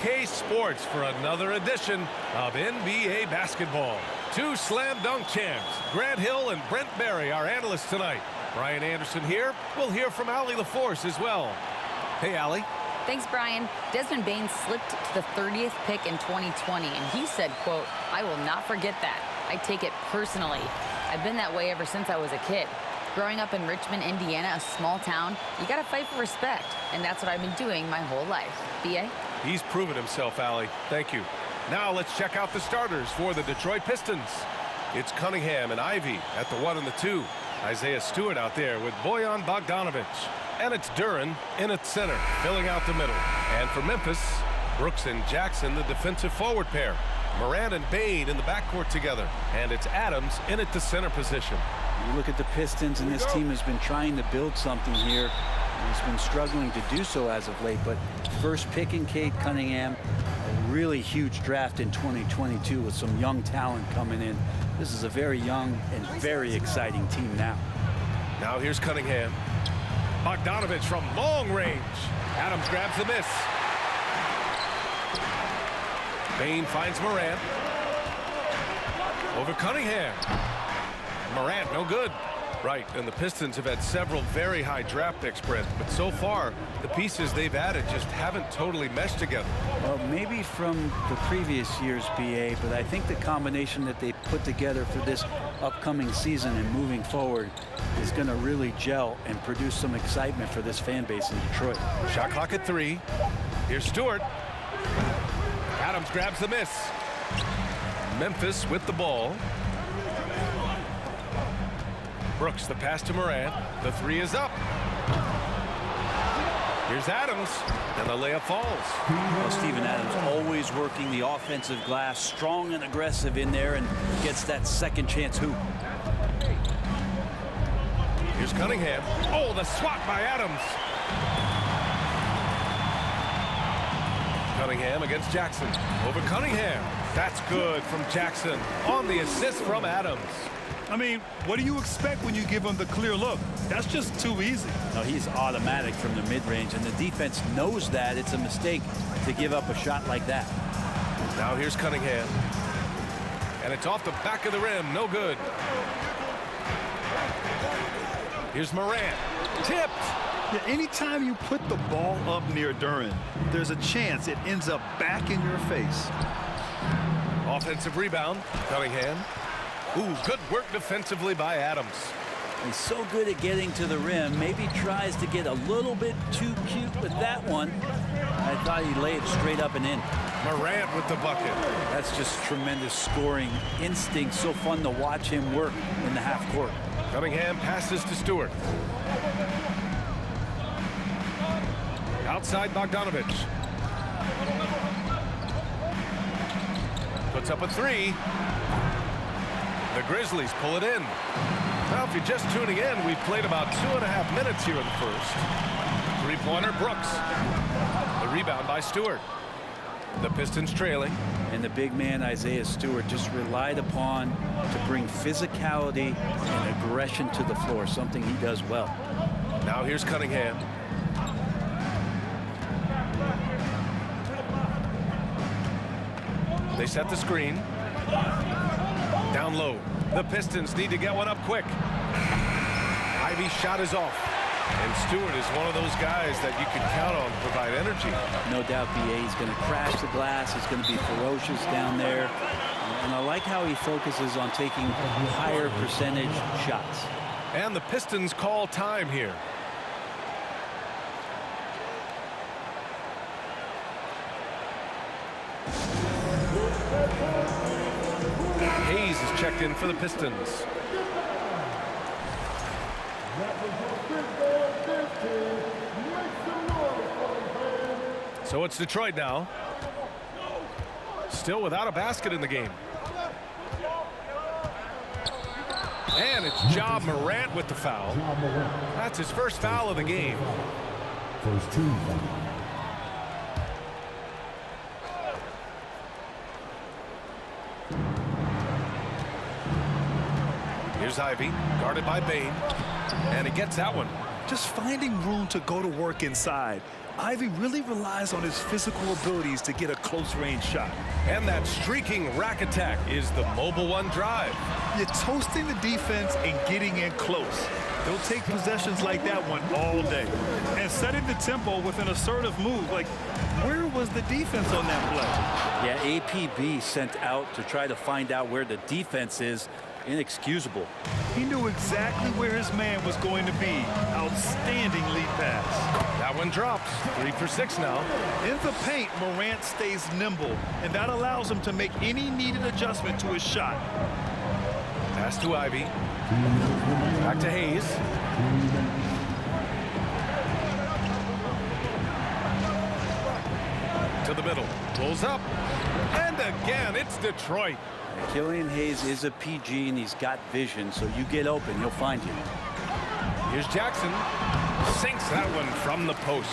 K Sports for another edition of NBA basketball. Two slam dunk champs, Grant Hill and Brent Barry, our analysts tonight. Brian Anderson here. We'll hear from Allie LaForce as well. Hey, Allie. Thanks, Brian. Desmond Bane slipped to the 30th pick in 2020, and he said, quote, "I will not forget that. I take it personally. I've been that way ever since I was a kid. Growing up in Richmond, Indiana, a small town, you got to fight for respect, and that's what I've been doing my whole life." B.A.? He's proven himself, Allie. Thank you. Now let's check out the starters for the Detroit Pistons. It's Cunningham and Ivey at the 1 and the 2. Isaiah Stewart out there with Bojan Bogdanovic. And it's Duren in at center, filling out the middle. And for Memphis, Brooks and Jackson, the defensive forward pair. Morant and Bane in the backcourt together. And it's Adams in at the center position. You look at the Pistons, and this team has been trying to build something here. He's been struggling to do so as of late, but first pick in Cade Cunningham, a really huge draft in 2022 with some young talent coming in. This is a very young and very exciting team now. Now here's Cunningham. Bogdanovic from long range. Adams grabs the miss. Bane finds Morant. Over Cunningham. Morant, no good. Right, and the Pistons have had several very high draft picks, Brent, but so far, the pieces they've added just haven't totally meshed together. Well, maybe from the previous year's BA, but I think the combination that they put together for this upcoming season and moving forward is going to really gel and produce some excitement for this fan base in Detroit. Shot clock at 3. Here's Stewart. Adams grabs the miss. Memphis with the ball. Brooks, the pass to Morant. The 3 is up. Here's Adams, and the layup falls. Well, Steven Adams always working the offensive glass, strong and aggressive in there, and gets that second chance hoop. Here's Cunningham. Oh, the swat by Adams. Cunningham against Jackson. Over Cunningham. That's good from Jackson on the assist from Adams. I mean, what do you expect when you give him the clear look? That's just too easy. No, he's automatic from the mid-range, and the defense knows that. It's a mistake to give up a shot like that. Now here's Cunningham. And it's off the back of the rim. No good. Here's Morant. Tipped. Yeah, anytime you put the ball up near Duren, there's a chance it ends up back in your face. Offensive rebound. Cunningham. Ooh, good work defensively by Adams. He's so good at getting to the rim. Maybe tries to get a little bit too cute with that one. I thought he laid it straight up and in. Morant with the bucket. That's just tremendous scoring instinct. So fun to watch him work in the half court. Cunningham passes to Stewart. Outside Bogdanovic. Puts up a 3. The Grizzlies pull it in. Now, if you're just tuning in, we've played about 2.5 minutes here in the first. Three-pointer, Brooks. The rebound by Stewart. The Pistons trailing. And the big man, Isaiah Stewart, just relied upon to bring physicality and aggression to the floor, something he does well. Now here's Cunningham. They set the screen. Down low. The Pistons need to get one up quick. Ivey's shot is off. And Stewart is one of those guys that you can count on to provide energy. No doubt BA is going to crash the glass. He's going to be ferocious down there. And I like how he focuses on taking higher percentage shots. And the Pistons call time here. Hayes is checked in for the Pistons. So it's Detroit now. Still without a basket in the game. And it's Ja Morant with the foul. That's his first foul of the game. First team foul. Here's Ivey, guarded by Bane. And he gets that one. just finding room to go to work inside. Ivey really relies on his physical abilities to get a close-range shot. And that streaking rack attack is the Mobile One drive. You're toasting the defense and getting in close. They'll take possessions like that one all day. And setting the tempo with an assertive move. Like, where was the defense on that play? Yeah, APB sent out to try to find out where the defense is. Inexcusable. He knew exactly where his man was going to be. Outstanding lead pass. That one drops. 3 for 6 now. In the paint, Morant stays nimble, and that allows him to make any needed adjustment to his shot. Pass to Ivey. Back to Hayes. To the middle. Pulls up. And again, it's Detroit. Killian Hayes is a PG, and he's got vision, so you get open, he'll find you. Here's Jackson. Sinks that one from the post.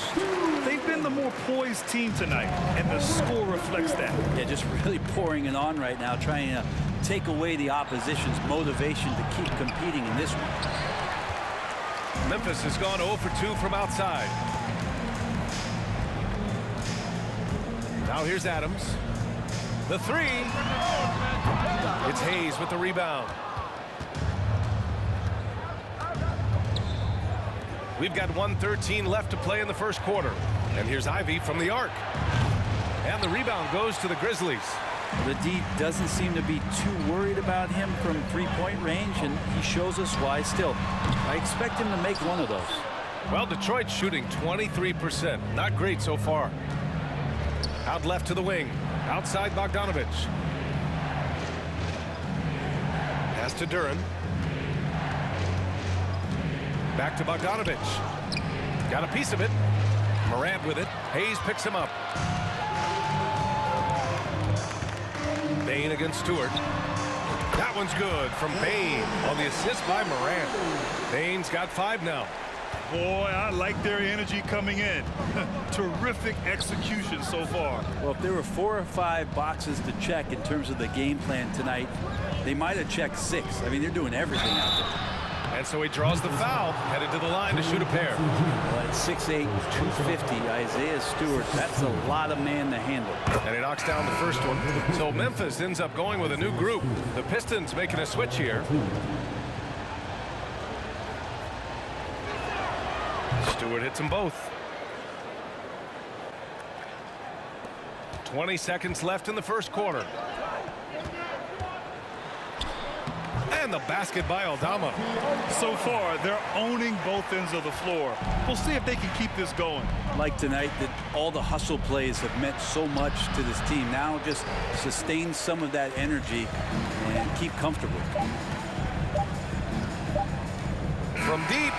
They've been the more poised team tonight, and the score reflects that. Yeah, just really pouring it on right now, trying to take away the opposition's motivation to keep competing in this one. Memphis has gone 0 for 2 from outside. Now here's Adams. The three. It's Hayes with the rebound. We've got 1:13 left to play in the first quarter. And here's Ivey from the arc. And the rebound goes to the Grizzlies. The D doesn't seem to be too worried about him from three-point range, and he shows us why. Still, I expect him to make one of those. Well, Detroit's shooting 23%. Not great so far. Out left to the wing. Outside Bogdanovic. Pass to Duren. Back to Bogdanovic. Got a piece of it. Morant with it. Hayes picks him up. Bane against Stewart. That one's good from Bane on the assist by Morant. Bane's got 5 now. Boy, I like their energy coming in. Terrific execution so far. Well, if there were 4 or 5 boxes to check in terms of the game plan tonight, they might have checked 6. I mean, they're doing everything out there. And so he draws the foul, headed to the line to shoot a pair. Well, at 6'8", 250, Isaiah Stewart, that's a lot of man to handle. And he knocks down the first one. So Memphis ends up going with a new group. The Pistons making a switch here. Stewart hits them both. 20 seconds left in the first quarter. And the basket by Aldama. So far, they're owning both ends of the floor. We'll see if they can keep this going. Like tonight, that all the hustle plays have meant so much to this team. Now just sustain some of that energy and keep comfortable. From deep.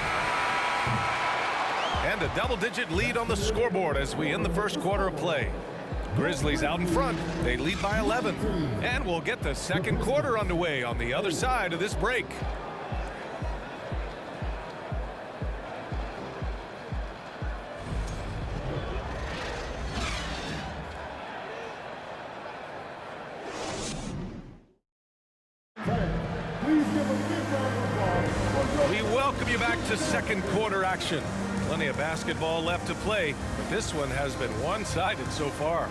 And a double-digit lead on the scoreboard as we end the first quarter of play. Grizzlies out in front. They lead by 11. And we'll get the second quarter underway on the other side of this break. We welcome you back to second quarter action. Plenty of basketball left to play, but this one has been one-sided so far.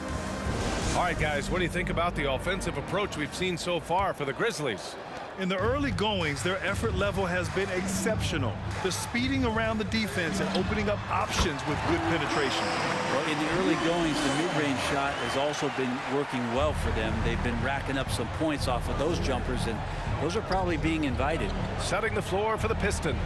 All right, guys, what do you think about the offensive approach we've seen so far for the Grizzlies? In the early goings, their effort level has been exceptional. They're speeding around the defense and opening up options with good penetration. Well, in the early goings, the mid-range shot has also been working well for them. They've been racking up some points off of those jumpers, and those are probably being invited. Setting the floor for the Pistons.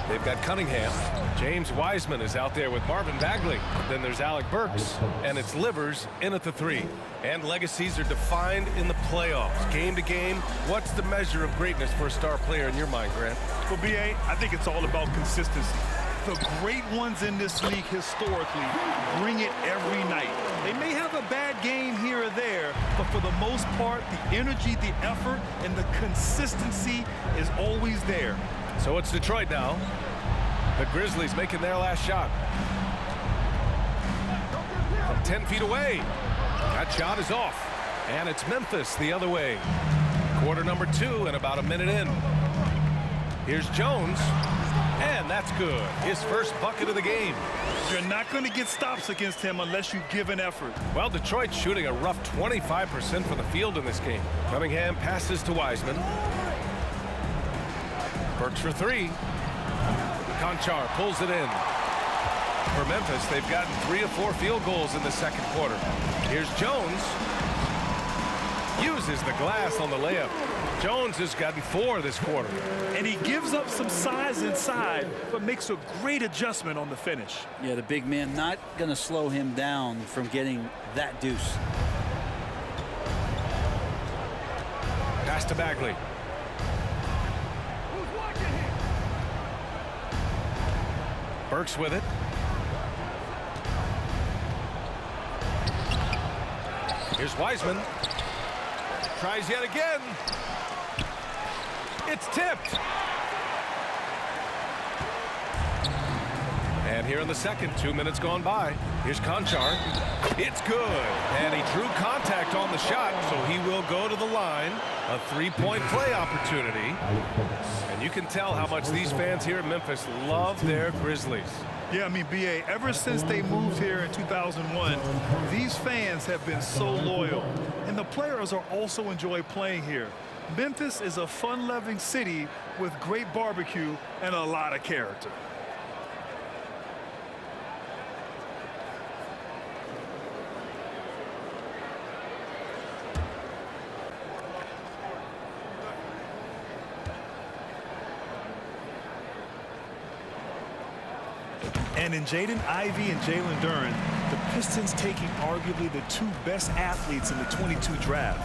They've got Cunningham. James Wiseman is out there with Marvin Bagley. Then there's Alec Burks, and it's Livers in at the 3. And legacies are defined in the playoffs. Game to game, what's the measure of greatness for a star player in your mind, Grant? For BA, I think it's all about consistency. The great ones in this league historically bring it every night. They may have a bad game here or there, but for the most part, the energy, the effort, and the consistency is always there. So it's Detroit now. The Grizzlies making their last shot. From 10 feet away. That shot is off. And it's Memphis the other way. Quarter number 2 and about a minute in. Here's Jones. And that's good. His first bucket of the game. You're not going to get stops against him unless you give an effort. Well, Detroit's shooting a rough 25% from the field in this game. Cunningham passes to Wiseman. Burks for three. Konchar pulls it in. For Memphis, they've gotten 3 of 4 field goals in the second quarter. Here's Jones. Uses the glass on the layup. Jones has gotten 4 this quarter. And he gives up some size inside, but makes a great adjustment on the finish. Yeah, the big man not going to slow him down from getting that deuce. Pass to Bagley. Burks with it. Here's Wiseman. Tries yet again. It's tipped. And here in the second, 2 minutes gone by. Here's Konchar. It's good. And he drew contact on the shot, so he will go to the line. A 3-point play opportunity. And you can tell how much these fans here in Memphis love their Grizzlies. Yeah, I mean, B.A., ever since they moved here in 2001, these fans have been so loyal. And the players are also enjoy playing here. Memphis is a fun-loving city with great barbecue and a lot of character. And in Jaden Ivey and Jalen Duren, the Pistons taking arguably the 2 best athletes in the 22 draft.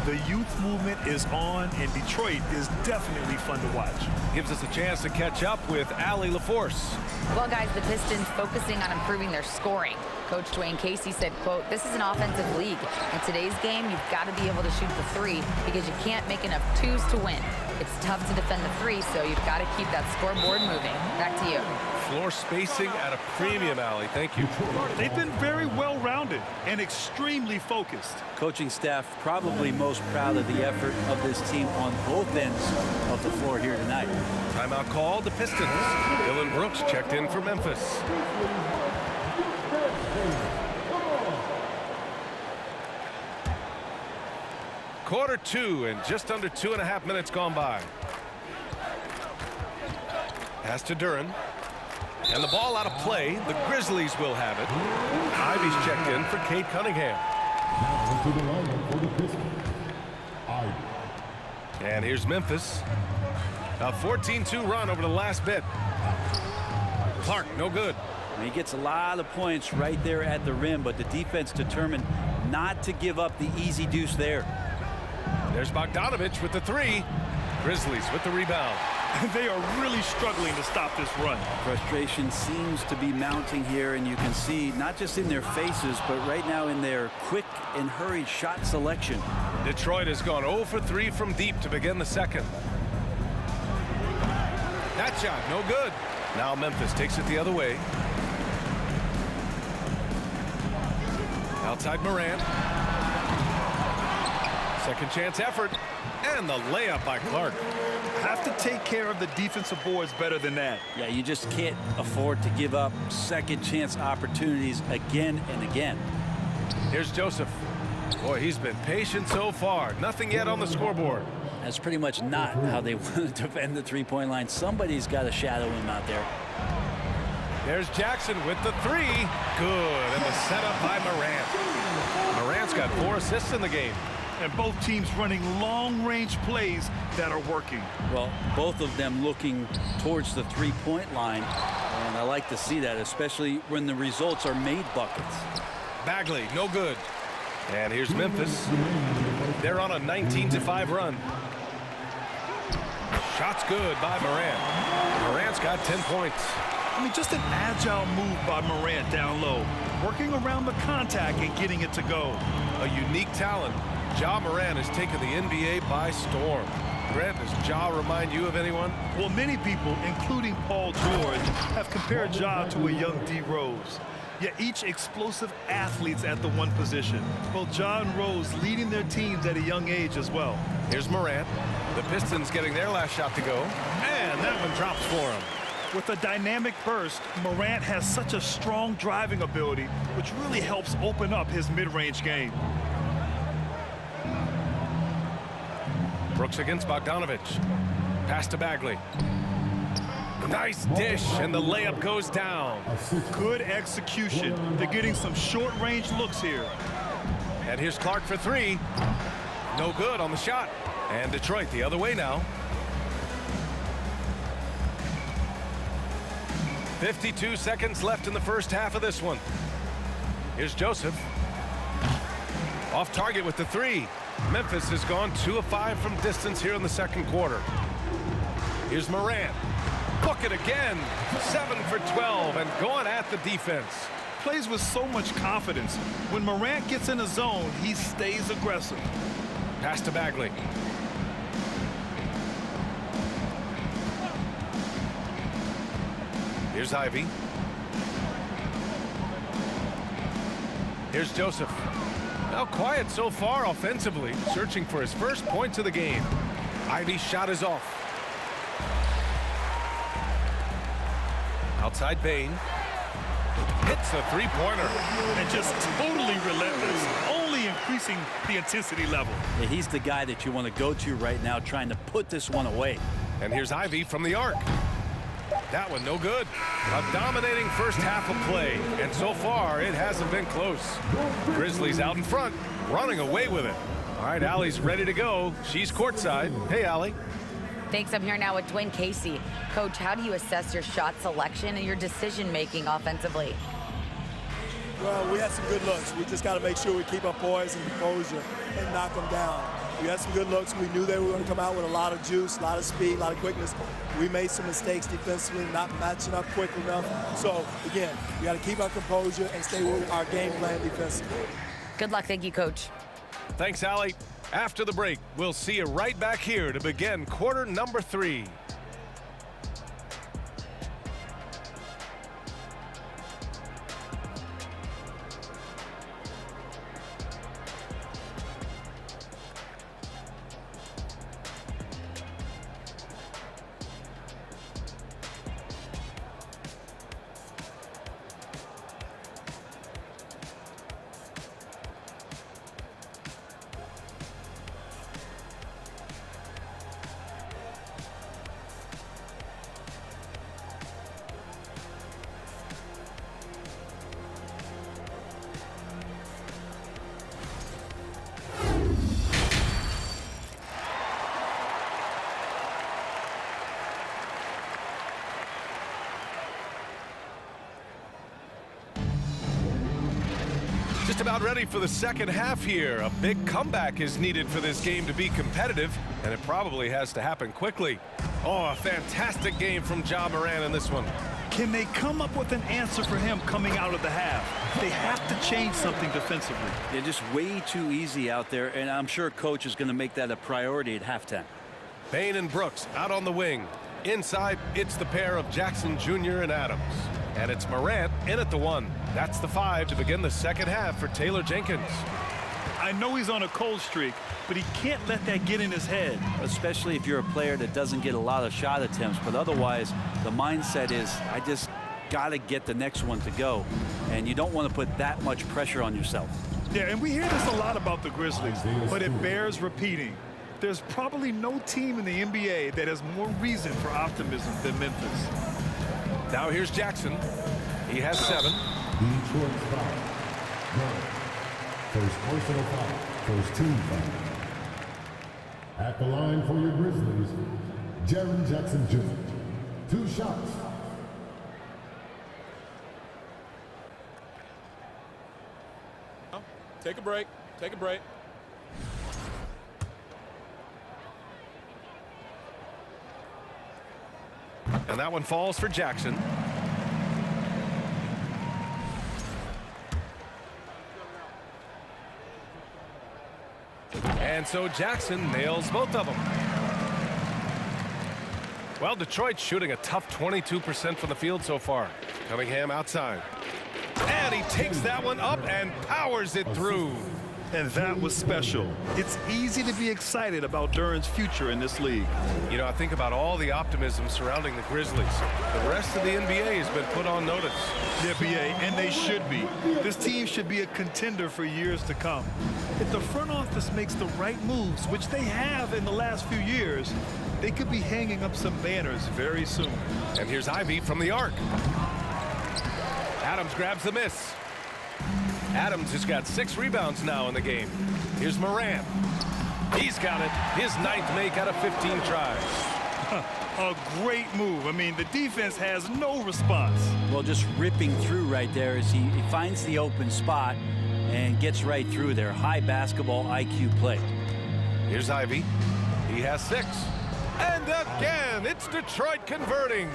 The youth movement is on, and Detroit is definitely fun to watch. Gives us a chance to catch up with Allie LaForce. Well, guys, the Pistons focusing on improving their scoring. Coach Dwayne Casey said, quote, "This is an offensive league. In today's game, you've got to be able to shoot the 3 because you can't make enough 2s to win. It's tough to defend the 3, so you've got to keep that scoreboard moving." Back to you. Floor spacing at a premium, Allie. Thank you. They've been very well-rounded and extremely focused. Coaching staff probably most proud of the effort of this team on both ends of the floor here tonight. Timeout called. The Pistons. Dylan Brooks checked in for Memphis. Quarter 2 and just under 2.5 minutes gone by. Pass to Duren. And the ball out of play. The Grizzlies will have it. Ivey's checked in for Cade Cunningham. Now to the line for the Pistons, Ivey. And here's Memphis. A 14-2 run over the last bit. Clark, no good. He gets a lot of points right there at the rim, but the defense determined not to give up the easy deuce there. There's Bogdanovich with the 3. Grizzlies with the rebound. They are really struggling to stop this run. Frustration seems to be mounting here, and you can see not just in their faces, but right now in their quick and hurried shot selection. Detroit has gone 0 for 3 from deep to begin the second. That shot, no good. Now Memphis takes it the other way. Outside Morant. Second chance effort. And the layup by Clark. Have to take care of the defensive boards better than that. Yeah, you just can't afford to give up second chance opportunities again and again. Here's Joseph. Boy, he's been patient so far. Nothing yet on the scoreboard. That's pretty much not how they want to defend the three-point line. Somebody's got to shadow him out there. There's Jackson with the 3. Good. And the setup by Morant. Morant's got 4 assists in the game. And both teams running long-range plays that are working. Well, both of them looking towards the three-point line. And I like to see that, especially when the results are made buckets. Bagley, no good. And here's Memphis. They're on a 19-5 run. Shot's good by Morant. Morant's got 10 points. I mean, just an agile move by Morant down low, working around the contact and getting it to go. A unique talent. Ja Morant has taken the NBA by storm. Grant, does Ja remind you of anyone? Well, many people, including Paul George, have compared Ja to a young D. Rose. Yet each explosive athletes at the one position. Both Ja and Rose leading their teams at a young age as well. Here's Morant. The Pistons getting their last shot to go. And that one drops for him. With a dynamic burst, Morant has such a strong driving ability, which really helps open up his mid-range game. Brooks against Bogdanovic. Pass to Bagley. Nice dish, and the layup goes down. Good execution. They're getting some short-range looks here. And here's Clark for three. No good on the shot. And Detroit the other way now. 52 seconds left in the first half of this one. Here's Joseph. Off target with the three. Memphis has gone 2 of 5 from distance here in the second quarter. Here's Morant. Book it again. 7 for 12 and going at the defense. Plays with so much confidence. When Morant gets in a zone, he stays aggressive. Pass to Bagley. Here's Ivy. Here's Joseph. Now quiet so far offensively, searching for his first points of the game. Ivy's shot is off. Outside Bane. Hits a three-pointer. And just totally relentless, only increasing the intensity level. Yeah, he's the guy that you want to go to right now, trying to put this one away. And here's Ivy from the arc. That one no good. A dominating first half of play, and so far it hasn't been close. Grizzlies out in front, running away with it. All right, Allie's ready to go. She's courtside. Hey, Allie. Thanks. I'm here now with Dwayne Casey. Coach, how do you assess your shot selection and your decision-making offensively? Well, we had some good looks. We just got to make sure we keep our poise and composure and knock them down. We had some good looks. We knew they were going to come out with a lot of juice, a lot of speed, a lot of quickness. We made some mistakes defensively, not matching up quick enough. So, again, we got to keep our composure and stay with our game plan defensively. Good luck. Thank you, Coach. Thanks, Allie. After the break, we'll see you right back here to begin quarter number 3. Just about ready for the second half here. A big comeback is needed for this game to be competitive, and it probably has to happen quickly. Oh, a fantastic game from Ja Morant in this one. Can they come up with an answer for him coming out of the half? They have to change something defensively. They're just way too easy out there, and I'm sure Coach is going to make that a priority at halftime. Bane and Brooks out on the wing. Inside, it's the pair of Jackson Jr. and Adams. And it's Morant in at the 1. That's the 5 to begin the second half for Taylor Jenkins. I know he's on a cold streak, but he can't let that get in his head. Especially if you're a player that doesn't get a lot of shot attempts. But otherwise, the mindset is, I just got to get the next one to go. And you don't want to put that much pressure on yourself. Yeah, and we hear this a lot about the Grizzlies, but it bears repeating. There's probably no team in the NBA that has more reason for optimism than Memphis. Now here's Jackson. He has 7. Detroit's foul. 1. First personal foul. First team foul. At the line for your Grizzlies, Jaren Jackson Jr. 2 shots. Take a break. Take a break. And that one falls for Jackson. And so Jackson nails both of them. Well, Detroit's shooting a tough 22% from the field so far. Cunningham outside. And he takes that one up and powers it through. And that was special. It's easy to be excited about Duren's future in this league. You know, I think about all the optimism surrounding the Grizzlies. The rest of the NBA has been put on notice. The NBA, and they should be. This team should be a contender for years to come. If the front office makes the right moves, which they have in the last few years, they could be hanging up some banners very soon. And here's Ivy from the arc. Adams grabs the miss. Adams has got 6 rebounds now in the game. Here's Morant. He's got it. His 9th make out of 15 tries. A great move. I mean, the defense has no response. Well, just ripping through right there as he finds the open spot and gets right through there. High basketball IQ play. Here's Ivy. He has 6. And again, it's Detroit converting.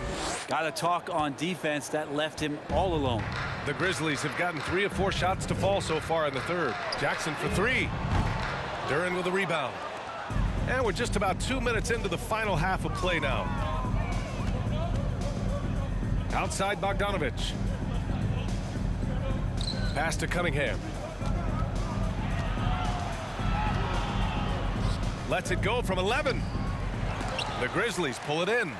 Got to talk on defense. That left him all alone. The Grizzlies have gotten 3 of 4 shots to fall so far in the third. Jackson for 3. Duren with a rebound. And we're just about 2 minutes into the final half of play now. Outside Bogdanovich. Pass to Cunningham. Lets it go from 11. The Grizzlies pull it in.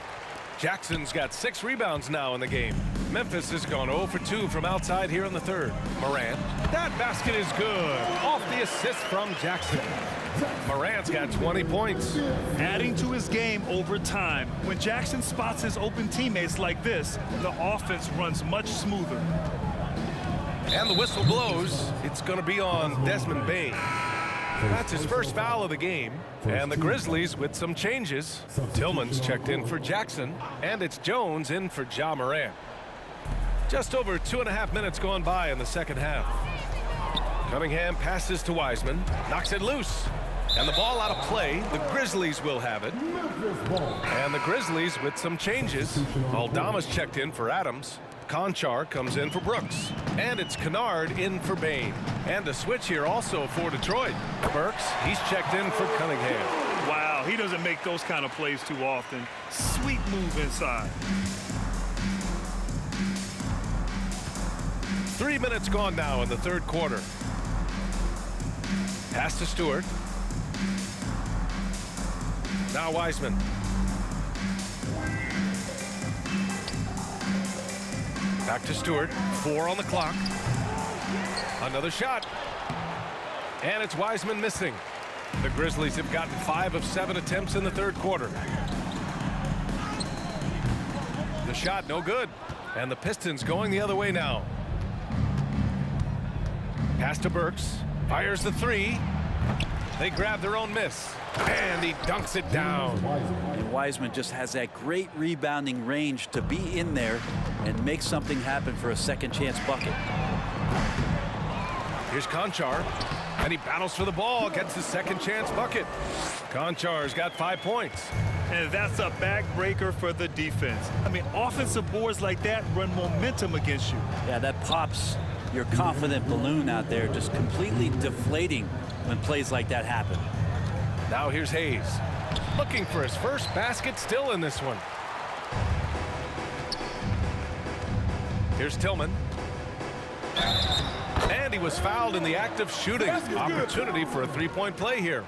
Jackson's got 6 rebounds now in the game. Memphis has gone 0 for 2 from outside here in the third. Morant. That basket is good. Off the assist from Jackson. Morant's got 20 points. Adding to his game over time. When Jackson spots his open teammates like this, the offense runs much smoother. And the whistle blows. It's going to be on Desmond Bane. That's his first foul of the game. And the Grizzlies with some changes. Tillman's checked in for Jackson. And it's Jones in for Ja Morant. Just over 2.5 minutes gone by in the second half. Cunningham passes to Wiseman. Knocks it loose. And the ball out of play. The Grizzlies will have it. And the Grizzlies with some changes. Aldama's checked in for Adams. Conchar comes in for Brooks. And it's Kennard in for Bane. And a switch here also for Detroit. Burks, he's checked in for Cunningham. Wow, he doesn't make those kind of plays too often. Sweet move inside. 3 minutes gone now in the third quarter. Pass to Stewart. Now Wiseman. Back to Stewart. 4 on the clock. Another shot. And it's Wiseman missing. The Grizzlies have gotten 5 of 7 attempts in the third quarter. The shot no good. And the Pistons going the other way now. Pass to Burks. Fires the 3. They grab their own miss. And he dunks it down. And Wiseman just has that great rebounding range to be in there and make something happen for a second chance bucket. Here's Conchar. And he battles for the ball, gets his second chance bucket. Conchar's got 5 points. And that's a backbreaker for the defense. I mean, offensive boards like that run momentum against you. Yeah, that pops your confident balloon out there, just completely deflating when plays like that happen. Now here's Hayes. Looking for his first basket still in this one. Here's Tillman. And he was fouled in the act of shooting. Opportunity for a 3-point play here.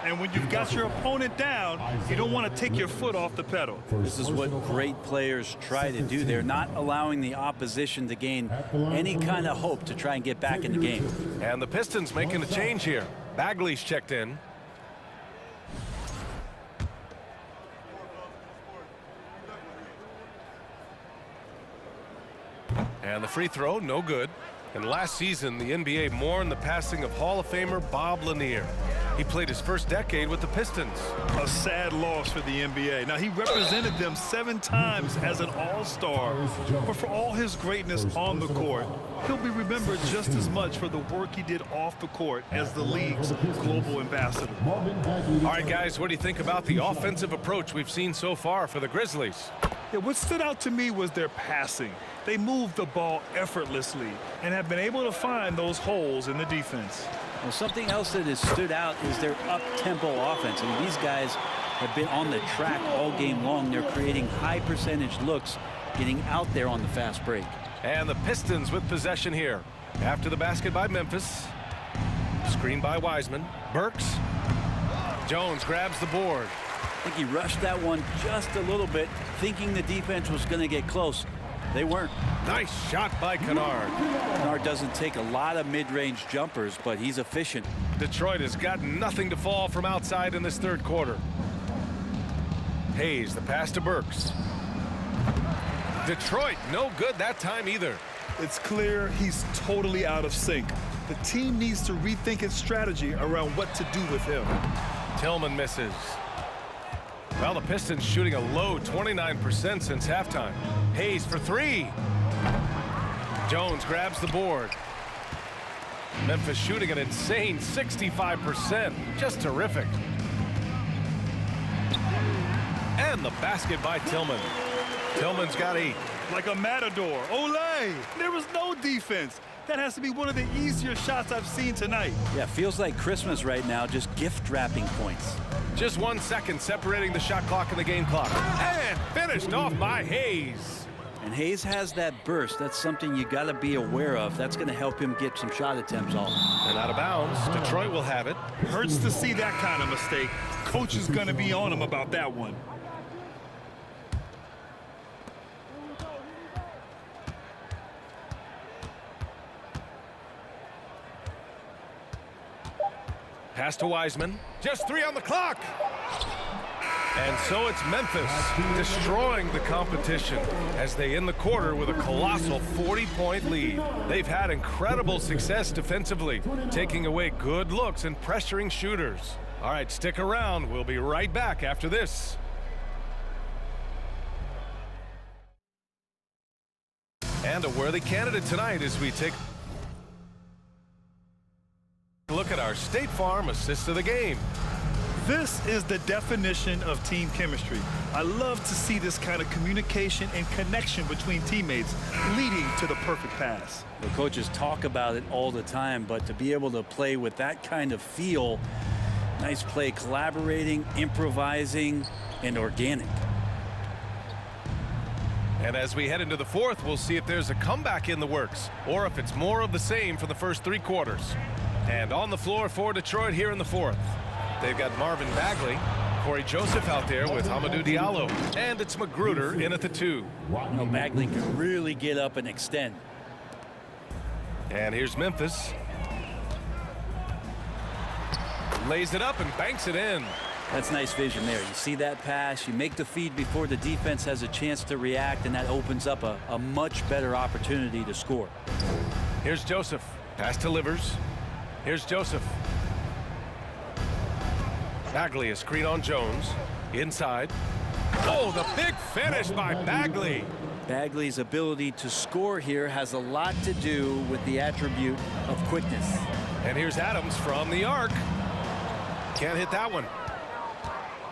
And when you've got your opponent down, you don't want to take your foot off the pedal. This is what great players try to do. They're not allowing the opposition to gain any kind of hope to try and get back in the game. And the Pistons making a change here. Bagley's checked in. And the free throw, no good. And last season, the NBA mourned the passing of Hall of Famer Bob Lanier. He played his first decade with the Pistons. A sad loss for the NBA. Now, he represented them 7 times as an all-star. But for all his greatness on the court, he'll be remembered just as much for the work he did off the court as the league's global ambassador. All right, guys, what do you think about the offensive approach we've seen so far for the Grizzlies? Yeah, what stood out to me was their passing. They moved the ball effortlessly and have been able to find those holes in the defense. Well, something else that has stood out is their up-tempo offense. I mean, these guys have been on the track all game long. They're creating high-percentage looks, getting out there on the fast break. And the Pistons with possession here. After the basket by Memphis. Screen by Wiseman. Burks. Jones grabs the board. I think he rushed that one just a little bit, thinking the defense was going to get close. They weren't. Nice shot by Kennard. Kennard doesn't take a lot of mid-range jumpers, but he's efficient. Detroit has got nothing to fall from outside in this third quarter. Hayes, the pass to Burks. Detroit, no good that time either. It's clear he's totally out of sync. The team needs to rethink its strategy around what to do with him. Tillman misses. Well, the Pistons shooting a low 29% since halftime. Hayes for three. Jones grabs the board. Memphis shooting an insane 65%. Just terrific. And the basket by Tillman. Tillman's got 8. Like a matador. Olay! There was no defense. That has to be one of the easier shots I've seen tonight. Yeah, feels like Christmas right now, just gift wrapping points. Just 1 second separating the shot clock and the game clock. And finished off by Hayes. And Hayes has that burst. That's something you got to be aware of. That's going to help him get some shot attempts off. And out of bounds. Detroit will have it. Hurts to see that kind of mistake. Coach is going to be on him about that one. Pass to Wiseman. Just 3 on the clock. And so it's Memphis destroying the competition as they end the quarter with a colossal 40-point lead. They've had incredible success defensively, taking away good looks and pressuring shooters. All right, stick around. We'll be right back after this. And a worthy candidate tonight as we take a look at our State Farm assist of the game. This is the definition of team chemistry. I love to see this kind of communication and connection between teammates leading to the perfect pass. The coaches talk about it all the time, but to be able to play with that kind of feel, nice play, collaborating, improvising, and organic. And as we head into the fourth, we'll see if there's a comeback in the works or if it's more of the same for the first 3 quarters. And on the floor for Detroit here in the fourth, they've got Marvin Bagley, Corey Joseph out there with Hamidou Diallo, and it's Magruder in at the 2. Bagley can really get up and extend. And here's Memphis. Lays it up and banks it in. That's nice vision there. You see that pass, you make the feed before the defense has a chance to react, and that opens up a much better opportunity to score. Here's Joseph. Pass to Livers. Here's Joseph. Bagley, a screen on Jones. Inside. Oh, the big finish by Bagley. Bagley's ability to score here has a lot to do with the attribute of quickness. And here's Adams from the arc. Can't hit that one.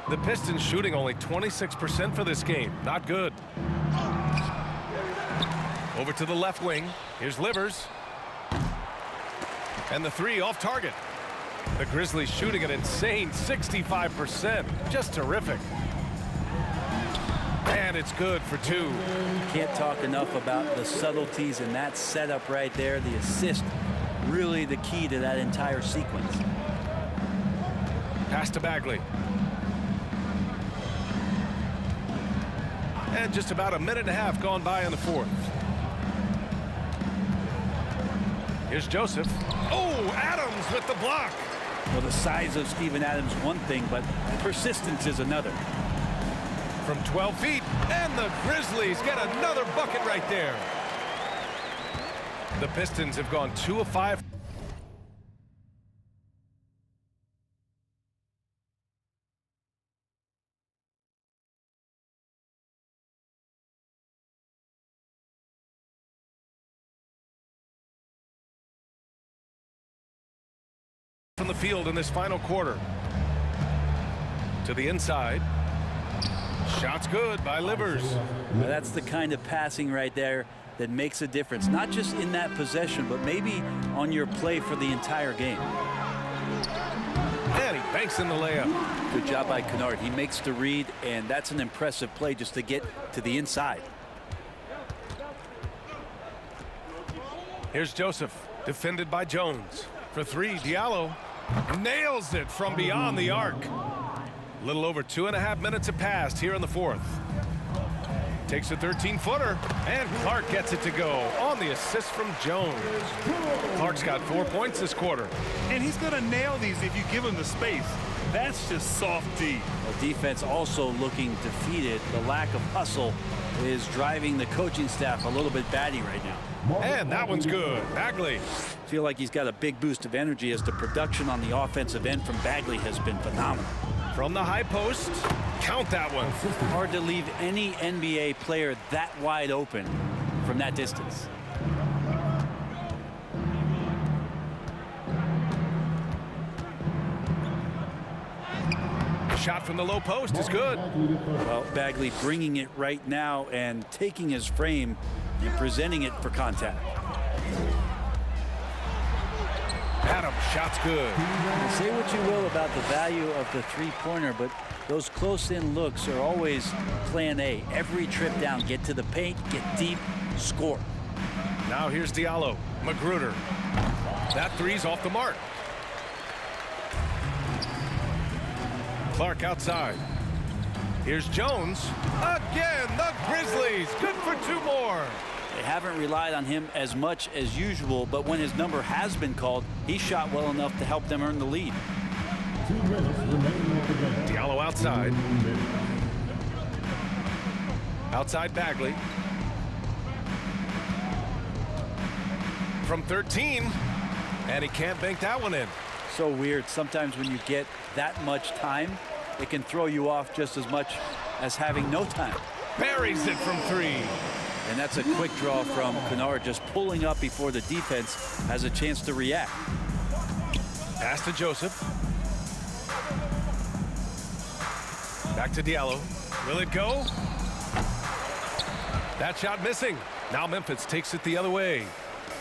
The Pistons shooting only 26% for this game. Not good. Over to the left wing. Here's Livers. And the 3 off target. The Grizzlies shooting an insane 65%. Just terrific. And it's good for 2. Can't talk enough about the subtleties in that setup right there. The assist, really the key to that entire sequence. Pass to Bagley. And just about a minute and a half gone by in the fourth. Here's Joseph. Oh, Adams with the block. Well, the size of Steven Adams one thing, but persistence is another. From 12 feet, and the Grizzlies get another bucket right there. The Pistons have gone 2 of 5. From the field in this final quarter. To the inside. Shots good by Livers. Well, that's the kind of passing right there that makes a difference, not just in that possession, but maybe on your play for the entire game. And he banks in the layup. Good job by Kennard. He makes the read, and that's an impressive play just to get to the inside. Here's Joseph, defended by Jones. For three, Diallo nails it from beyond the arc. A little over 2.5 minutes have passed here in the fourth. Takes a 13-footer, and Clark gets it to go on the assist from Jones. Clark's got 4 points this quarter. And he's going to nail these if you give him the space. That's just soft D. The defense also looking defeated. The lack of hustle is driving the coaching staff a little bit batty right now. And that one's good. Bagley. Feel like he's got a big boost of energy as the production on the offensive end from Bagley has been phenomenal. From the high post, count that one. Hard to leave any NBA player that wide open from that distance. Shot from the low post is good. Well, Bagley bringing it right now and taking his frame and presenting it for contact. Adams, shot's good. Say what you will about the value of the three-pointer, but those close-in looks are always plan A. Every trip down, get to the paint, get deep, score. Now here's Diallo. Magruder. That three's off the mark. Clark outside. Here's Jones. Again, the Grizzlies. Good for two more. They haven't relied on him as much as usual, but when his number has been called, he shot well enough to help them earn the lead. 2 minutes remaining of the game. Diallo outside. Outside Bagley. From 13. And he can't bank that one in. So weird. Sometimes when you get that much time, it can throw you off just as much as having no time. Buries it from three. And that's a quick draw from Kennard, just pulling up before the defense has a chance to react. Pass to Joseph. Back to Diallo. Will it go? That shot missing. Now Memphis takes it the other way.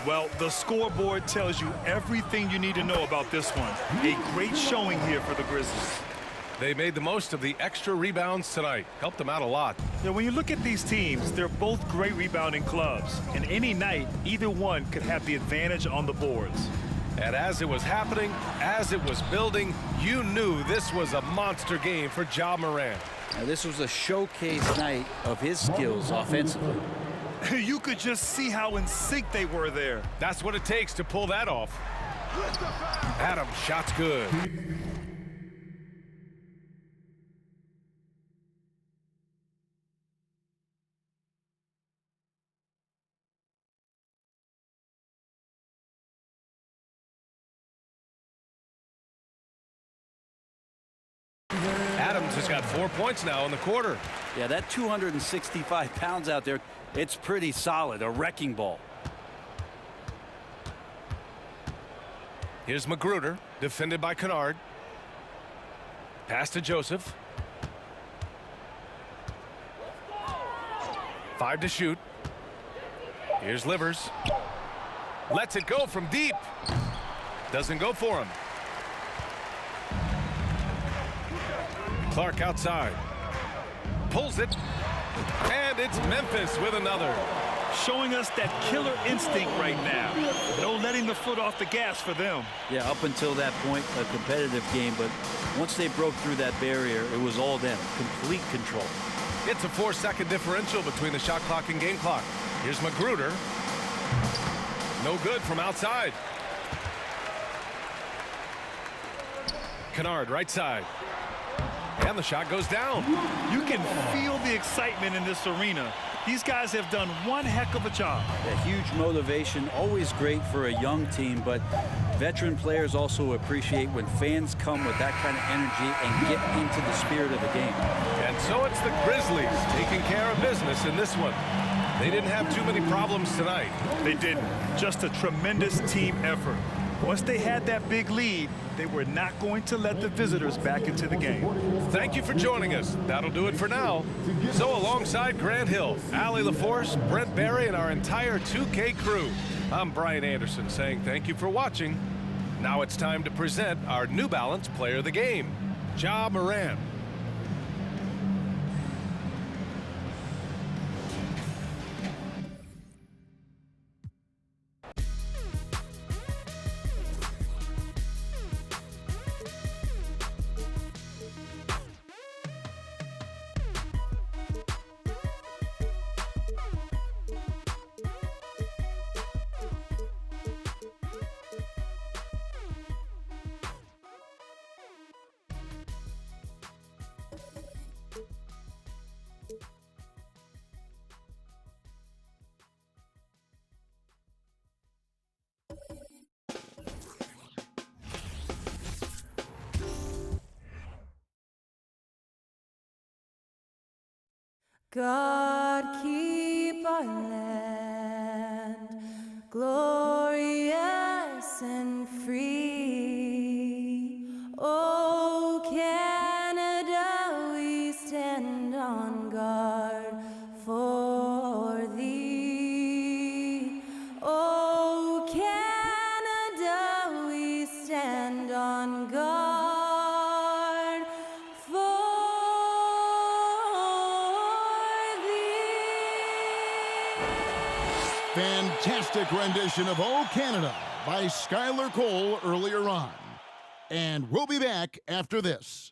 Well, the scoreboard tells you everything you need to know about this one. A great showing here for the Grizzlies. They made the most of the extra rebounds tonight. Helped them out a lot. Now, when you look at these teams, they're both great rebounding clubs. And any night, either one could have the advantage on the boards. And as it was happening, as it was building, you knew this was a monster game for Ja Morant. Now, this was a showcase night of his skills offensively. You could just see how in sync they were there. That's what it takes to pull that off. Adams, shot's good. Adams has got 4 points now in the quarter. Yeah, that 265 pounds out there, it's pretty solid, a wrecking ball. Here's Magruder, defended by Kennard. Pass to Joseph. 5 to shoot. Here's Livers. Lets it go from deep. Doesn't go for him. Clark outside. Pulls it. And it's Memphis with another. Showing us that killer instinct right now. No letting the foot off the gas for them. Yeah, up until that point, a competitive game, but once they broke through that barrier, it was all them. Complete control. It's a 4-second differential between the shot clock and game clock. Here's Magruder. No good from outside. Kennard right side. And the shot goes down. You can feel the excitement in this arena. These guys have done one heck of a job. A huge motivation, always great for a young team, but veteran players also appreciate when fans come with that kind of energy and get into the spirit of the game. And so it's the Grizzlies taking care of business in this one. They didn't have too many problems tonight. They didn't. Just a tremendous team effort. Once they had that big lead, they were not going to let the visitors back into the game. Thank you for joining us. That'll do it for now. So alongside Grant Hill, Allie LaForce, Brent Barry, and our entire 2K crew, I'm Brian Anderson saying thank you for watching. Now it's time to present our New Balance Player of the Game, Ja Morant. God keep our land glorious and free. Oh, Canada, we stand on guard for thee. Oh, Canada, we stand on guard for thee. Fantastic rendition of "Oh Canada" by Skylar Cole earlier on. And we'll be back after this.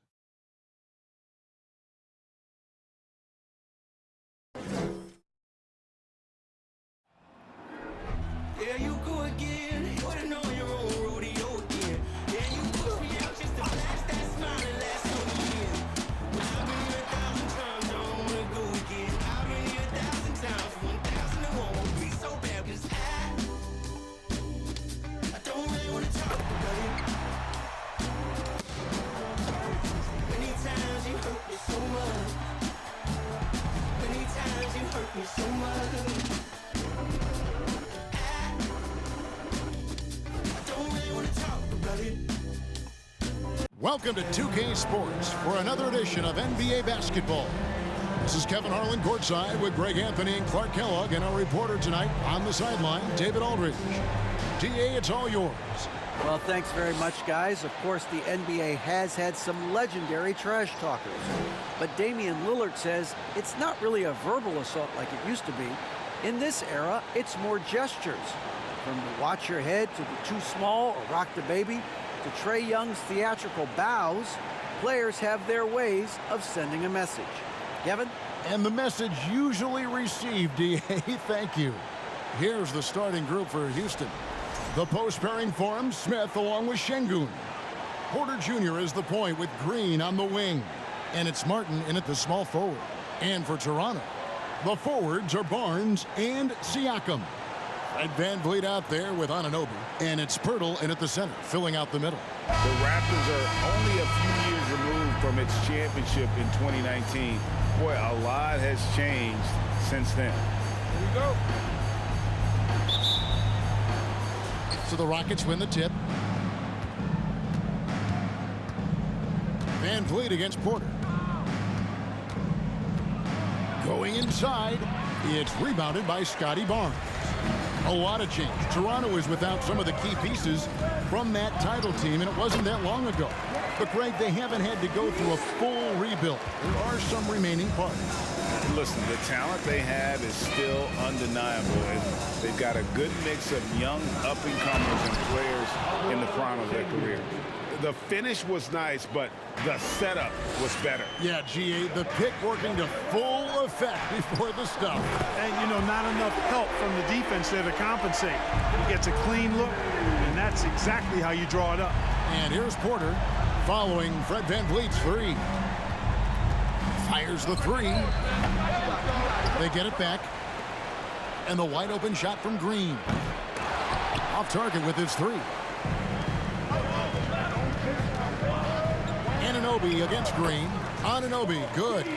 There you go again. Putting on your own rodeo again. Yeah, you push me out just to flash that smile and last so years. But I've been here 1,000 times, I don't wanna go again. I've been here 1,000 times, 1,000 it won't be so bad, 'cause I don't really wanna talk about it. Many times you hurt me so much. Many times you hurt me so much. Welcome to 2K Sports for another edition of NBA basketball. This is Kevin Harlan courtside with Greg Anthony and Clark Kellogg, and our reporter tonight on the sideline, David Aldridge. DA, it's all yours. Well, thanks very much, guys. Of course, the NBA has had some legendary trash talkers. But Damian Lillard says it's not really a verbal assault like it used to be. In this era, it's more gestures. From the watch your head to the too small or rock the baby to Trae Young's theatrical bows, players have their ways of sending a message. Kevin? And the message usually received, DA. Thank you. Here's the starting group for Houston. The post pairing for him, Smith along with Şengün. Porter Jr. is the point with Green on the wing. And it's Martin in at the small forward. And for Toronto, the forwards are Barnes and Siakam. Fred VanVleet out there with Anunoby. And it's Poeltl in at the center, filling out the middle. The Raptors are only a few years removed from its championship in 2019. Boy, a lot has changed since then. Here we go. So the Rockets win the tip. VanVleet against Porter. Going inside, it's rebounded by Scotty Barnes. A lot of change. Toronto is without some of the key pieces from that title team, and it wasn't that long ago. But, Greg, they haven't had to go through a full rebuild. There are some remaining parts. Listen, the talent they have is still undeniable, and they've got a good mix of young up-and-comers and players in the prime of their career. The finish was nice, but the setup was better. Yeah, GA, the pick working to full effect before the stop. And, you know, not enough help from the defense there to compensate. He gets a clean look, and that's exactly how you draw it up. And here's Porter following Fred VanVleet's three. Fires the three. They get it back. And the wide open shot from Green. Off target with his three. Anunoby against Green. Anunoby, good.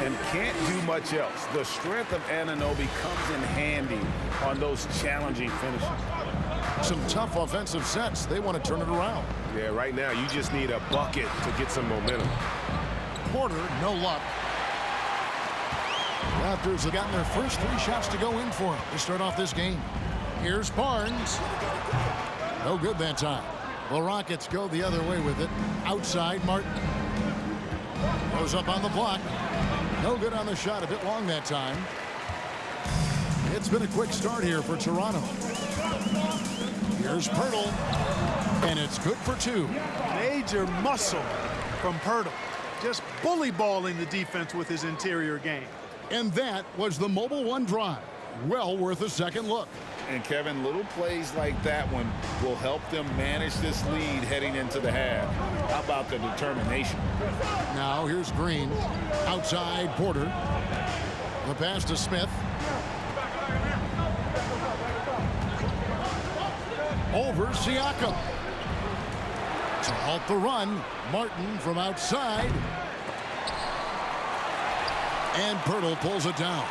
and can't do much else. The strength of Anunoby comes in handy on those challenging finishes. Some tough offensive sets. They want to turn it around. Yeah, right now you just need a bucket to get some momentum. Porter, no luck. Raptors have gotten their first 3 shots to go in for him to start off this game. Here's Barnes. No good that time. The Rockets go the other way with it. Outside, Martin. Goes up on the block. No good on the shot. A bit long that time. It's been a quick start here for Toronto. Here's Pirtle. And it's good for 2. Major muscle from Pirtle. Just bully balling the defense with his interior game. And that was the Mobile One drive. Well worth a second look. And Kevin, little plays like that one will help them manage this lead heading into the half. How about the determination? Now here's Green. Outside, Porter. The pass to Smith. Over Siakam. To halt the run, Martin from outside. And Pirtle pulls it down.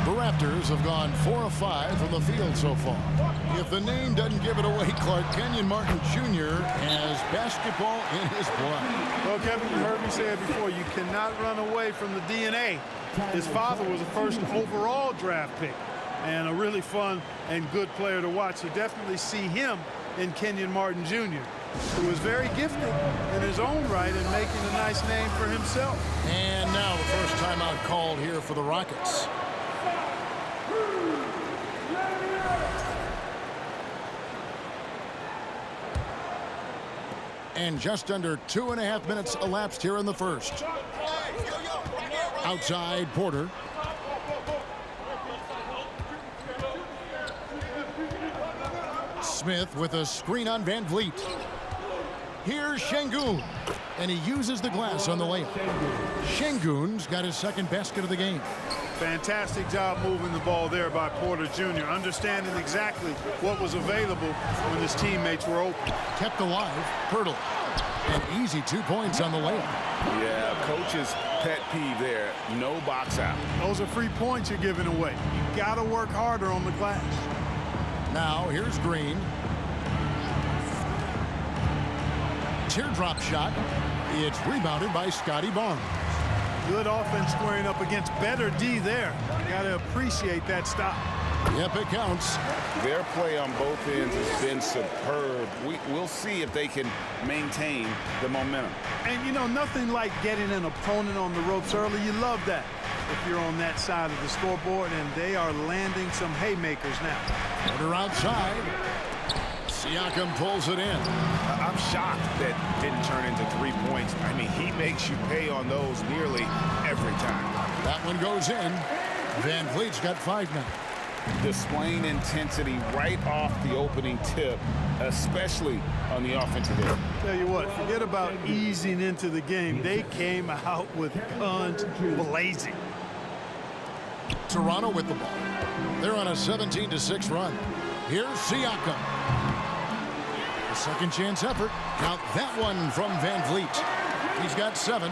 The Raptors have gone 4 of 5 from the field so far. If the name doesn't give it away, Clark, Kenyon Martin Jr. has basketball in his blood. Well, Kevin, you heard me say it before. You cannot run away from the DNA. His father was a first overall draft pick and a really fun and good player to watch. So definitely see him in Kenyon Martin Jr., who is very gifted in his own right and making a nice name for himself. And now the first timeout called here for the Rockets. And just under 2.5 minutes elapsed here in the first. Outside, Porter. Smith with a screen on Van Vliet. Here's Şengün. And he uses the glass on the layup. Şengün's got his second basket of the game. Fantastic job moving the ball there by Porter Jr., understanding exactly what was available when his teammates were open. Kept alive, Pirtle. And easy 2 points on the layup. Yeah, coach's pet peeve there. No box out. Those are free points you're giving away. You got to work harder on the glass. Now here's Green. Teardrop shot. It's rebounded by Scotty Barnes. Good offense squaring up against better D there. Got to appreciate that stop. Yep, it counts. Their play on both ends has been superb. We'll see if they can maintain the momentum. And, you know, nothing like getting an opponent on the ropes early. You love that if you're on that side of the scoreboard, and they are landing some haymakers now. Porter outside. Siakam pulls it in. I'm shocked that didn't turn into 3 points. I mean, he makes you pay on those nearly every time. That one goes in. Van Vliet's got 5 now. Displaying intensity right off the opening tip, especially on the offensive end. Tell you what, forget about easing into the game. They came out with guns blazing. Toronto with the ball. They're on a 17-6 run. Here's Siakam. A second chance effort. Count that one from Van Vliet. He's got 7.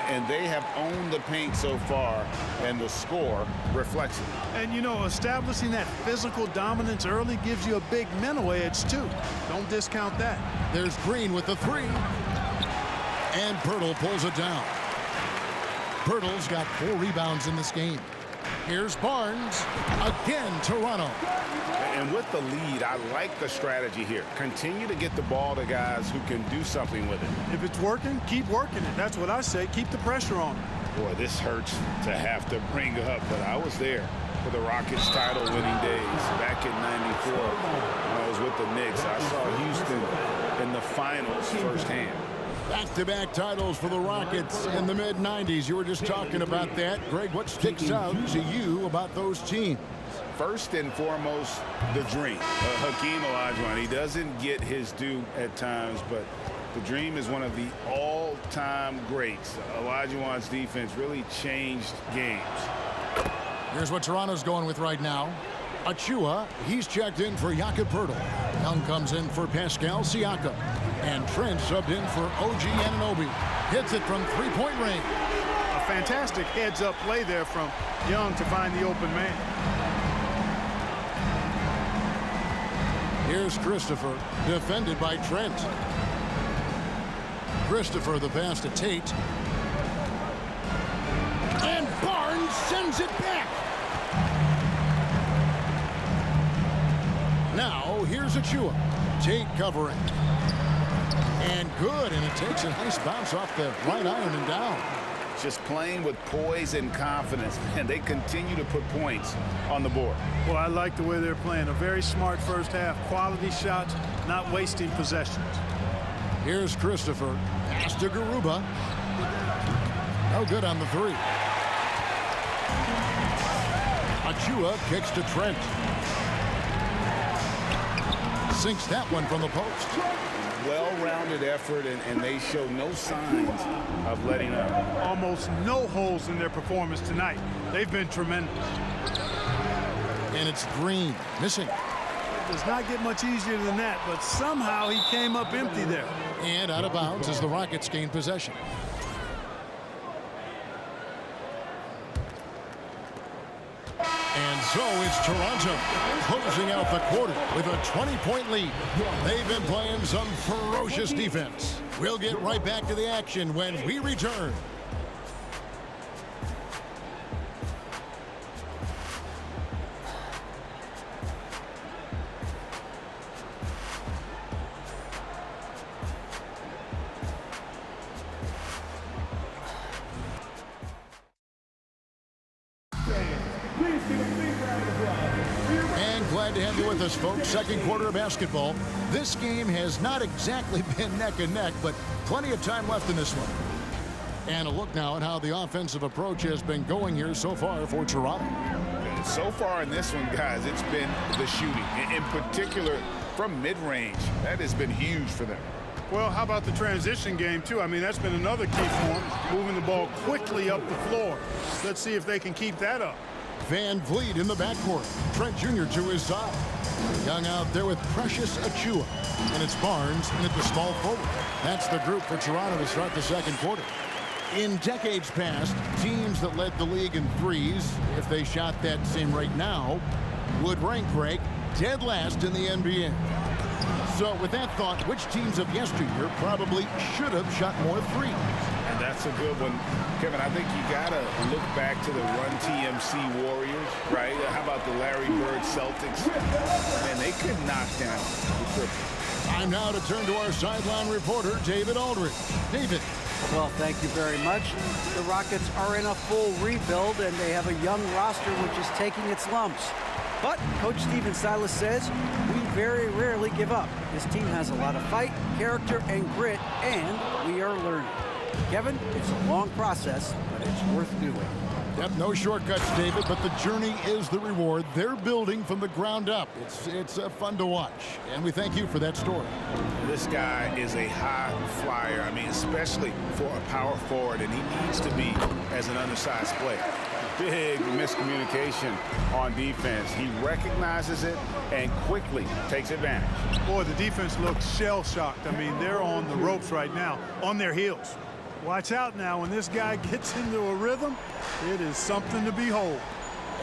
And they have owned the paint so far, and the score reflects it. And, you know, establishing that physical dominance early gives you a big mental edge, too. Don't discount that. There's Green with the 3. And Pirtle pulls it down. Pirtle's got 4 rebounds in this game. Here's Barnes. Again, Toronto. And with the lead, I like the strategy here. Continue to get the ball to guys who can do something with it. If it's working, keep working it. That's what I say. Keep the pressure on. Boy, this hurts to have to bring up, but I was there for the Rockets title-winning days back in '94 when I was with the Knicks. I saw Houston in the finals firsthand. Back-to-back titles for the Rockets in the mid-'90s. You were just talking about that. Greg, what sticks out to you about those teams? First and foremost, the dream. Hakeem Olajuwon, he doesn't get his due at times, but the Dream is one of the all-time greats. Olajuwon's defense really changed games. Here's what Toronto's going with right now. Achua, he's checked in for Jakob Poeltl. Young comes in for Pascal Siakam. And Trent subbed in for OG Anunoby. Hits it from three-point range. A fantastic heads-up play there from Young to find the open man. Here's Christopher, defended by Trent. Christopher the pass to Tate. And Barnes sends it back. Now here's Achua. Tate covering. And good, and it takes a nice bounce off the right iron and down. Just playing with poise and confidence, and they continue to put points on the board. Well, I like the way they're playing. A very smart first half. Quality shots, not wasting possessions. Here's Christopher. Pass to Garuba. No good on the three. Achua kicks to Trent. Sinks that one from the post. Well-rounded effort, and they show no signs of letting up. Almost no holes in their performance tonight. They've been tremendous. And it's Green, missing. It does not get much easier than that, but somehow he came up empty there. And out of bounds as the Rockets gain possession. And so it's Toronto closing out the quarter with a 20-point lead. They've been playing some ferocious defense. We'll get right back to the action when we return. To have you with us, folks. Second quarter of basketball. This game has not exactly been neck and neck, but plenty of time left in this one. And a look now at how the offensive approach has been going here so far for Toronto. So far in this one, guys, it's been the shooting. In particular, from mid-range. That has been huge for them. Well, how about the transition game, too? I mean, that's been another key for them, moving the ball quickly up the floor. Let's see if they can keep that up. Van Vliet in the backcourt. Trent Jr. to his side. Young out there with Precious Achua. And it's Barnes in at the small forward. That's the group for Toronto to start the second quarter. In decades past, teams that led the league in threes, if they shot that same rate now, would rank break dead last in the NBA. So with that thought, which teams of yesteryear probably should have shot more threes? And that's a good one. Kevin, I think you got to look back to the Run TMC Warriors, right? How about the Larry Bird Celtics? Man, they could knock down the Clippers. Time now to turn to our sideline reporter, David Aldridge. David. Well, thank you very much. The Rockets are in a full rebuild, and they have a young roster which is taking its lumps. But Coach Stephen Silas says we very rarely give up. This team has a lot of fight, character, and grit, and we are learning. Kevin, it's a long process, but it's worth doing. Yep, no shortcuts, David, but the journey is the reward. They're building from the ground up. It's fun to watch, and we thank you for that story. This guy is a high flyer. I mean, especially for a power forward, and he needs to be as an undersized player. Big miscommunication on defense. He recognizes it and quickly takes advantage. Boy, the defense looks shell-shocked. I mean, they're on the ropes right now, on their heels. Watch out now. When this guy gets into a rhythm, it is something to behold.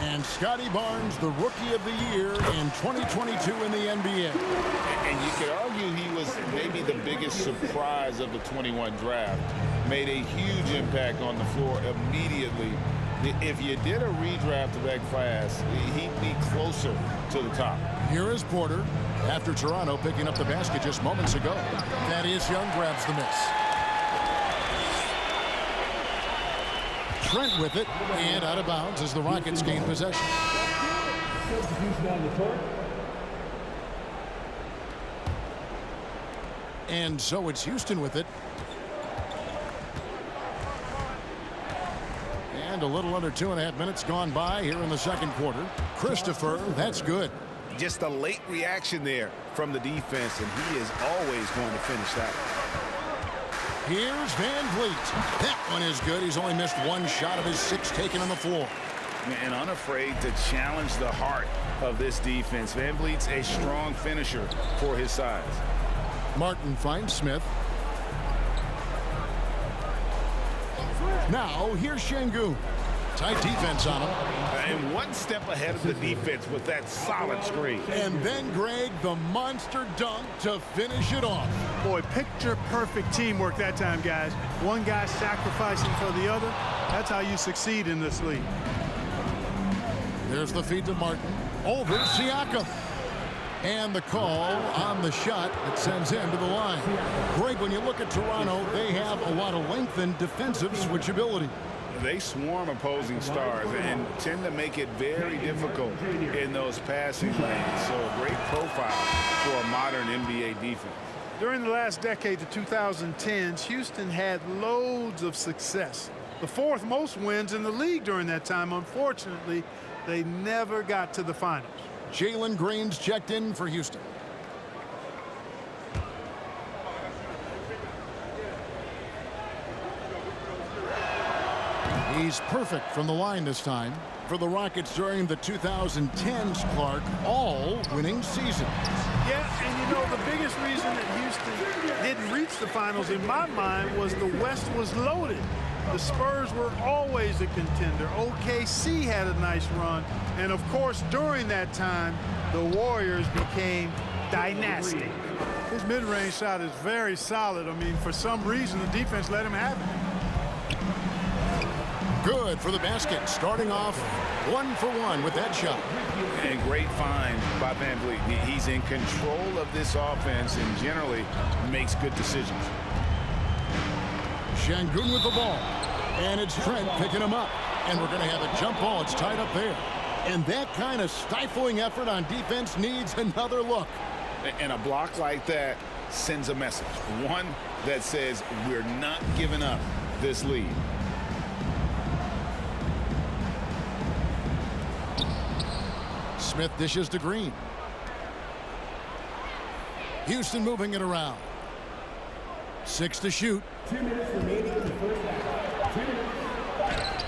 And Scotty Barnes, the Rookie of the Year in 2022 in the NBA. And you could argue he was maybe the biggest surprise of the 21 draft. Made a huge impact on the floor immediately. If you did a redraft of that class, he'd be closer to the top. Here is Porter after Toronto picking up the basket just moments ago. Thaddeus Young grabs the miss. Trent with it, and out of bounds as the Rockets gain possession. And so it's Houston with it. And a little under 2.5 minutes gone by here in the second quarter. Christopher, that's good. Just a late reaction there from the defense, and he is always going to finish that. Here's Van Vliet. That one is good. He's only missed one shot of his 6 taken on the floor. And unafraid to challenge the heart of this defense. Van Vliet's a strong finisher for his size. Martin finds Smith. Now, here's Şengün. Tight defense on him. And one step ahead of the defense with that solid screen. And then, Greg, the monster dunk to finish it off. Boy, picture-perfect teamwork that time, guys. One guy sacrificing for the other. That's how you succeed in this league. There's the feed to Martin. Over Siakam. And the call on the shot that sends him to the line. Greg, when you look at Toronto, they have a lot of length and defensive switchability. They swarm opposing stars and tend to make it very difficult in those passing lanes. So a great profile for a modern NBA defense. During the last decade, the 2010s, Houston had loads of success. The fourth most wins in the league during that time. Unfortunately, they never got to the finals. Jalen Green's checked in for Houston. He's perfect from the line this time. For the Rockets during the 2010s, Clark, all winning seasons. Yeah, and you know, the biggest reason that Houston didn't reach the finals, in my mind, was the West was loaded. The Spurs were always a contender. OKC had a nice run. And, of course, during that time, the Warriors became dynastic. His mid-range shot is very solid. I mean, for some reason, the defense let him have it. Good for the basket, starting off 1 for 1 with that shot. And great find by VanVleet. He's in control of this offense and generally makes good decisions. Şengün with the ball. And it's Trent picking him up. And we're going to have a jump ball. It's tied up there. And that kind of stifling effort on defense needs another look. And a block like that sends a message. One that says we're not giving up this lead. Smith dishes to Green. Houston moving it around. 6 to shoot. 2 minutes remaining in the first half. 2 minutes.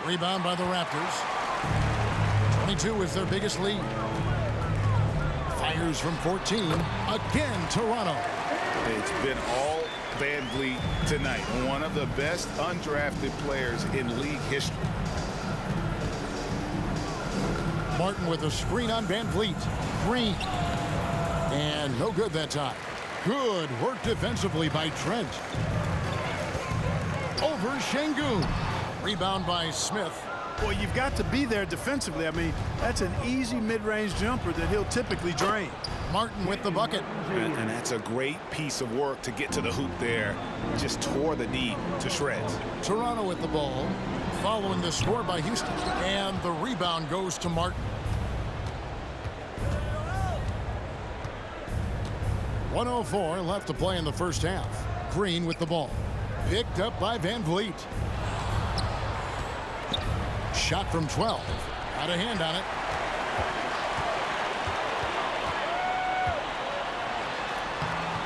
Rebound by the Raptors. 22 is their biggest lead. Fires from 14. Again, Toronto. It's been all VanVleet tonight. One of the best undrafted players in league history. Martin with a screen on VanVleet. Green. And no good that time. Good work defensively by Trent. Over Şengün. Rebound by Smith. Well, you've got to be there defensively. I mean, that's an easy mid-range jumper that he'll typically drain. Martin with the bucket. And that's a great piece of work to get to the hoop there. Just tore the D to shreds. Toronto with the ball. Following the score by Houston. And the rebound goes to Martin. 1:04 left to play in the first half. Green with the ball. Picked up by VanVleet. Shot from 12. Got a hand on it.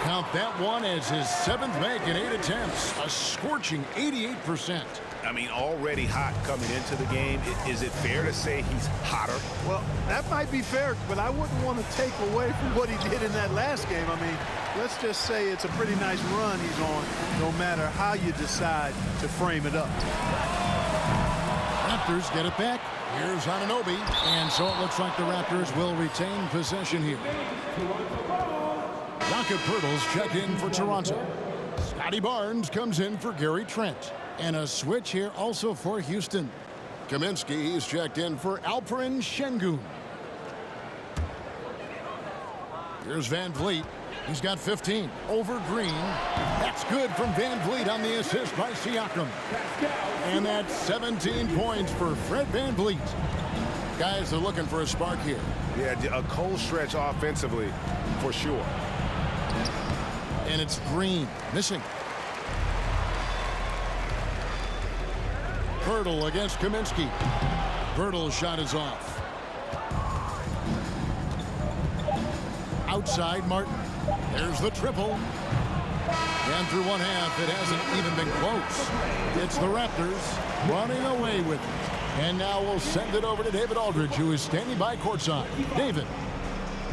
Count that one as his 7th make in 8 attempts. A scorching 88%. I mean, already hot coming into the game. Is it fair to say he's hotter? Well, that might be fair, but I wouldn't want to take away from what he did in that last game. I mean, let's just say it's a pretty nice run he's on, no matter how you decide to frame it up. Raptors get it back. Here's Anunoby. And so it looks like the Raptors will retain possession here. Jakob Poeltl's checked in for Toronto. Scotty Barnes comes in for Gary Trent. And a switch here also for Houston. Kaminsky is checked in for Alperen Şengün. Here's VanVleet. He's got 15. Over Green. That's good from VanVleet on the assist by Siakam. And that's 17 points for Fred VanVleet. Guys are looking for a spark here. Yeah, a cold stretch offensively for sure. And it's Green missing. Poeltl against Kaminsky. Poeltl's shot is off. Outside Martin. There's the triple. And through one half, it hasn't even been close. It's the Raptors running away with it. And now we'll send it over to David Aldridge, who is standing by courtside. David.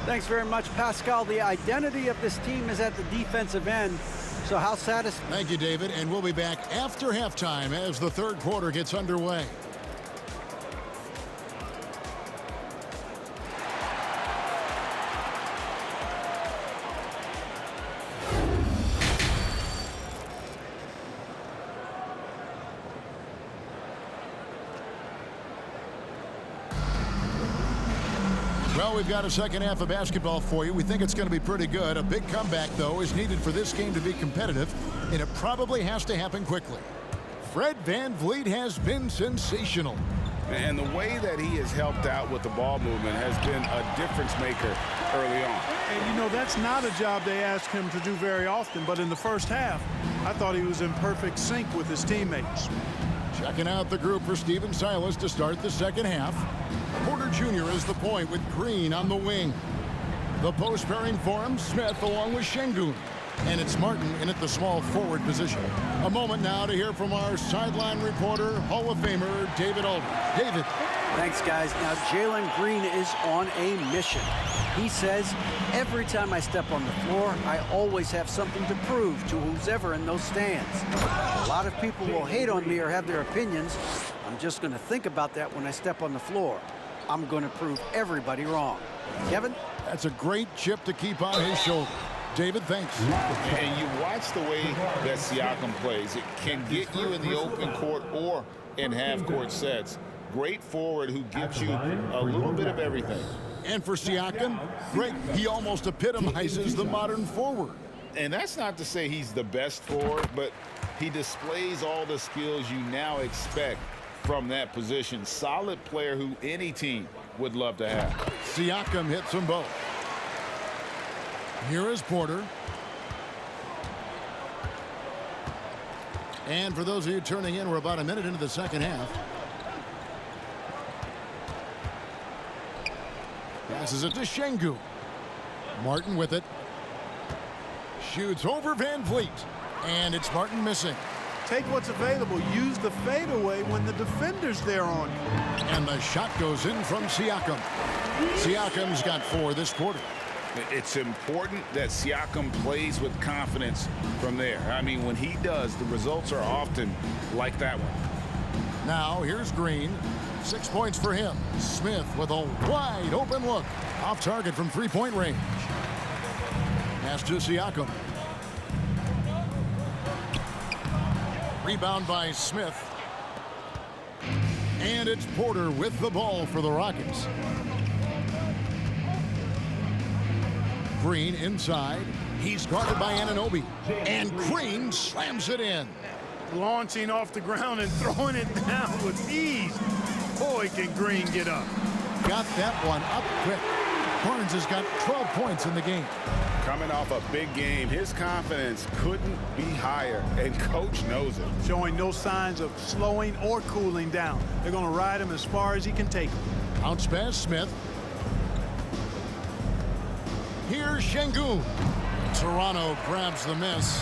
Thanks very much, Pascal. The identity of this team is at the defensive end. So how satisfying. Thank you, David. And we'll be back after halftime as the third quarter gets underway. Well, we've got a second half of basketball for you. We think it's going to be pretty good. A big comeback, though, is needed for this game to be competitive, and it probably has to happen quickly. Fred VanVleet has been sensational. And the way that he has helped out with the ball movement has been a difference maker early on. And, you know, that's not a job they ask him to do very often, but in the first half, I thought he was in perfect sync with his teammates. Checking out the group for Stephen Silas to start the second half. Porter Jr. is the point with Green on the wing. The post pairing for him, Smith along with Şengün. And it's Martin in at the small forward position. A moment now to hear from our sideline reporter, Hall of Famer David Aldridge. David. Thanks, guys. Now, Jalen Green is on a mission. He says, every time I step on the floor, I always have something to prove to who's ever in those stands. A lot of people will hate on me or have their opinions. I'm just going to think about that when I step on the floor. I'm going to prove everybody wrong. Kevin? That's a great chip to keep on his shoulder. David, thanks. And you watch the way that Siakam plays. It can get you in the open court or in half-court sets. Great forward who gives you a little bit of everything. And for Siakam, Greg, he almost epitomizes the modern forward. And that's not to say he's the best forward, but he displays all the skills you now expect from that position. Solid player who any team would love to have. Siakam hits them both. Here is Porter. And for those of you turning in, we're about a minute into the second half. Passes it to Şengün. Martin with it. Shoots over VanVleet. And it's Martin missing. Take what's available. Use the fadeaway when the defender's there on you. And the shot goes in from Siakam. Siakam's got 4 this quarter. It's important that Siakam plays with confidence from there. I mean, when he does, the results are often like that one. Now, here's Green. 6 points for him. Smith with a wide open look. Off target from three-point range. Pass to Siakam. Rebound by Smith. And it's Porter with the ball for the Rockets. Green inside. He's guarded by Anunoby. And Green slams it in. Launching off the ground and throwing it down with ease. Boy, can Green get up. Got that one up quick. Barnes has got 12 points in the game. Coming off a big game, his confidence couldn't be higher, and coach knows it. Showing no signs of slowing or cooling down. They're going to ride him as far as he can take him. Bounce pass, Smith. Here's Şengün. Toronto grabs the miss.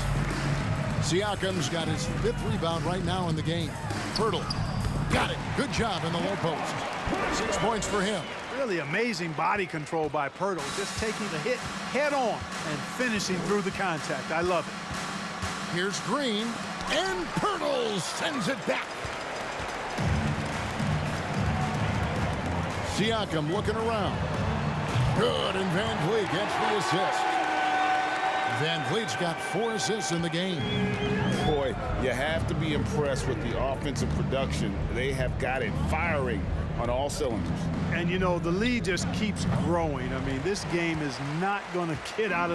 Siakam's got his 5th rebound right now in the game. Pirtle got it. Good job in the low post. 6 points for him. Really amazing body control by Pirtle. Just taking the hit head on and finishing through the contact. I love it. Here's Green. And Pirtle sends it back. Siakam looking around. Good, and VanVleet gets the assist. VanVleet's got 4 assists in the game. Boy, you have to be impressed with the offensive production. They have got it firing on all cylinders. And, you know, the lead just keeps growing. I mean, this game is not going to get out of